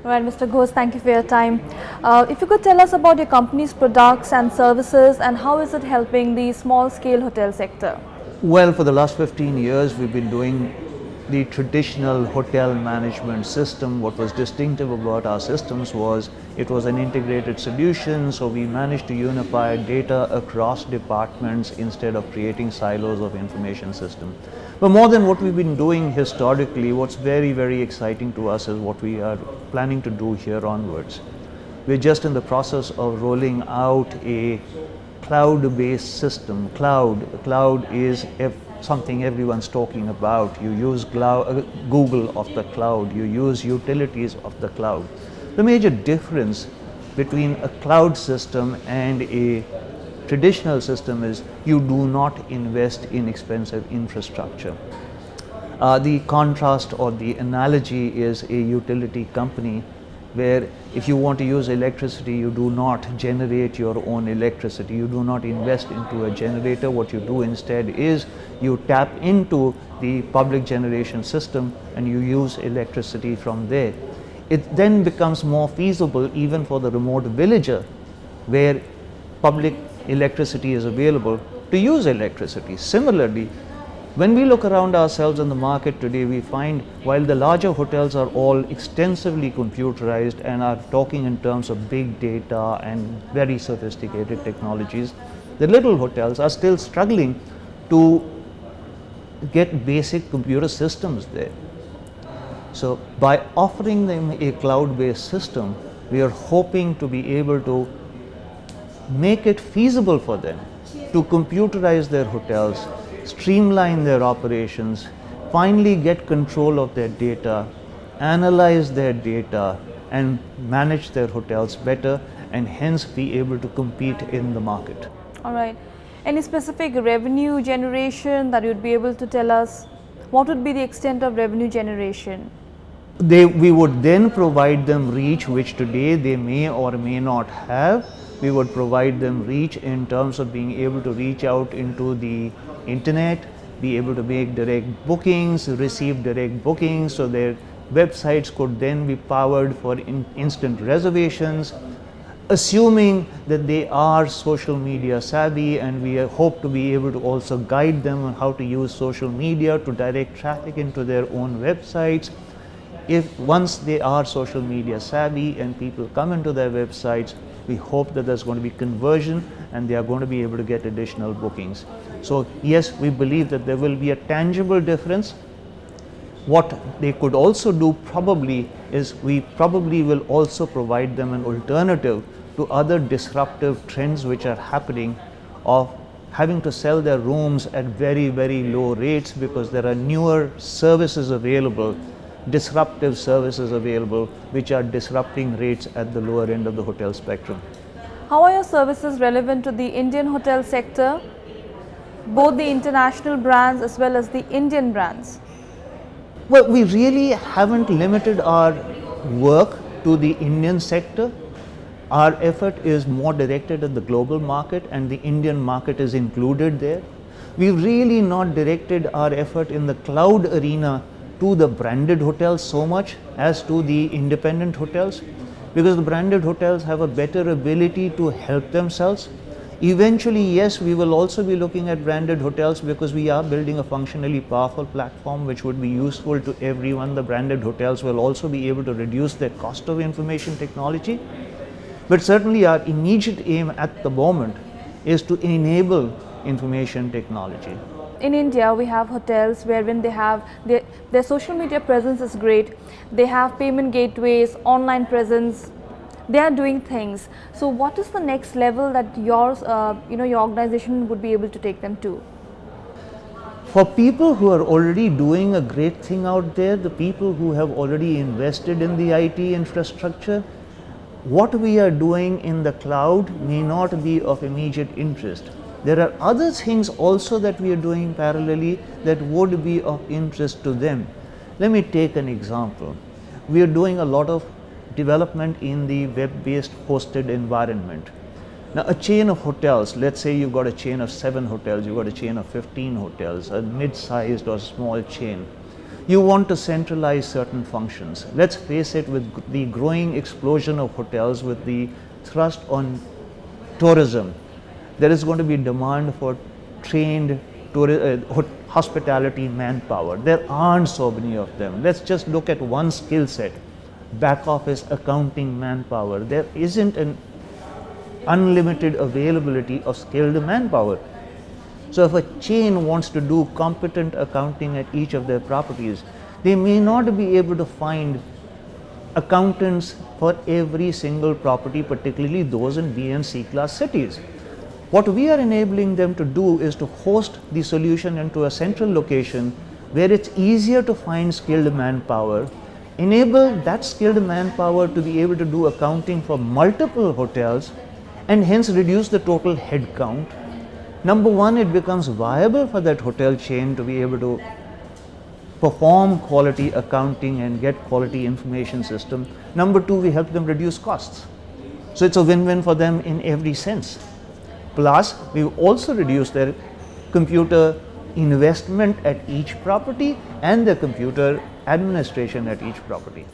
All right, Mr. Ghose, thank you for your time. If you could tell us about your company's products and services and how is it helping the small-scale hotel sector? Well, for the last 15 years, we've been doing the traditional hotel management system. What was distinctive about our systems was it was an integrated solution, so we managed to unify data across departments instead of creating silos of information system. But more than what we've been doing historically, what's very, very exciting to us is what we are planning to do here onwards. We're just in the process of rolling out a cloud-based system. Cloud is something everyone's talking about. You use Google of the cloud, you use utilities of the cloud. The major difference between a cloud system and a traditional system is you do not invest in expensive infrastructure. The contrast or the analogy is a utility company where if you want to use electricity, you do not generate your own electricity. You do not invest into a generator. What you do instead is you tap into the public generation system and you use electricity from there. It then becomes more feasible even for the remote villager where public electricity is available to use electricity. Similarly, when we look around ourselves in the market today, we find while the larger hotels are all extensively computerized and are talking in terms of big data and very sophisticated technologies, the little hotels are still struggling to get basic computer systems there. So by offering them a cloud-based system, we are hoping to be able to make it feasible for them to computerize their hotels, streamline their operations, finally get control of their data, analyze their data and manage their hotels better and hence be able to compete in the market. All right. Any specific revenue generation that you'd be able to tell us? What would be the extent of revenue generation? We would then provide them reach which today they may or may not have. We would provide them reach in terms of being able to reach out into the internet, be able to make direct bookings, receive direct bookings, so their websites could then be powered for instant reservations, assuming that they are social media savvy, and we hope to be able to also guide them on how to use social media to direct traffic into their own websites. If once they are social media savvy and people come into their websites, we hope that there's going to be conversion and they are going to be able to get additional bookings. So yes, we believe that there will be a tangible difference. What they could also do probably is we probably will also provide them an alternative to other disruptive trends which are happening of having to sell their rooms at very, very low rates because there are newer services available, disruptive services available which are disrupting rates at the lower end of the hotel spectrum. How are your services relevant to the Indian hotel sector, both the international brands as well as the Indian brands? Well, we really haven't limited our work to the Indian sector. Our effort is more directed at the global market and the Indian market is included there. We've really not directed our effort in the cloud arena to the branded hotels so much as to the independent hotels, because the branded hotels have a better ability to help themselves. Eventually, yes, we will also be looking at branded hotels because we are building a functionally powerful platform which would be useful to everyone. The branded hotels will also be able to reduce their cost of information technology. But certainly our immediate aim at the moment is to enable information technology. In India, we have hotels wherein they have their social media presence is great. They have payment gateways, online presence. They are doing things. So, what is the next level that your organization would be able to take them to? For people who are already doing a great thing out there, the people who have already invested in the IT infrastructure, what we are doing in the cloud may not be of immediate interest. There are other things also that we are doing parallelly that would be of interest to them. Let me take an example. We are doing a lot of development in the web-based hosted environment. Now, a chain of hotels, let's say you've got a chain of 7 hotels, you've got a chain of 15 hotels, a mid-sized or small chain. You want to centralize certain functions. Let's face it, with the growing explosion of hotels, with the thrust on tourism, there is going to be demand for trained hospitality manpower. There aren't so many of them. Let's just look at one skill set: back office accounting manpower. There isn't an unlimited availability of skilled manpower. So if a chain wants to do competent accounting at each of their properties, they may not be able to find accountants for every single property, particularly those in B and C class cities. What we are enabling them to do is to host the solution into a central location where it's easier to find skilled manpower, enable that skilled manpower to be able to do accounting for multiple hotels, and hence reduce the total head count. Number one, it becomes viable for that hotel chain to be able to perform quality accounting and get quality information system. Number two, we help them reduce costs. So it's a win-win for them in every sense. Plus, we also reduce their computer investment at each property and their computer administration at each property.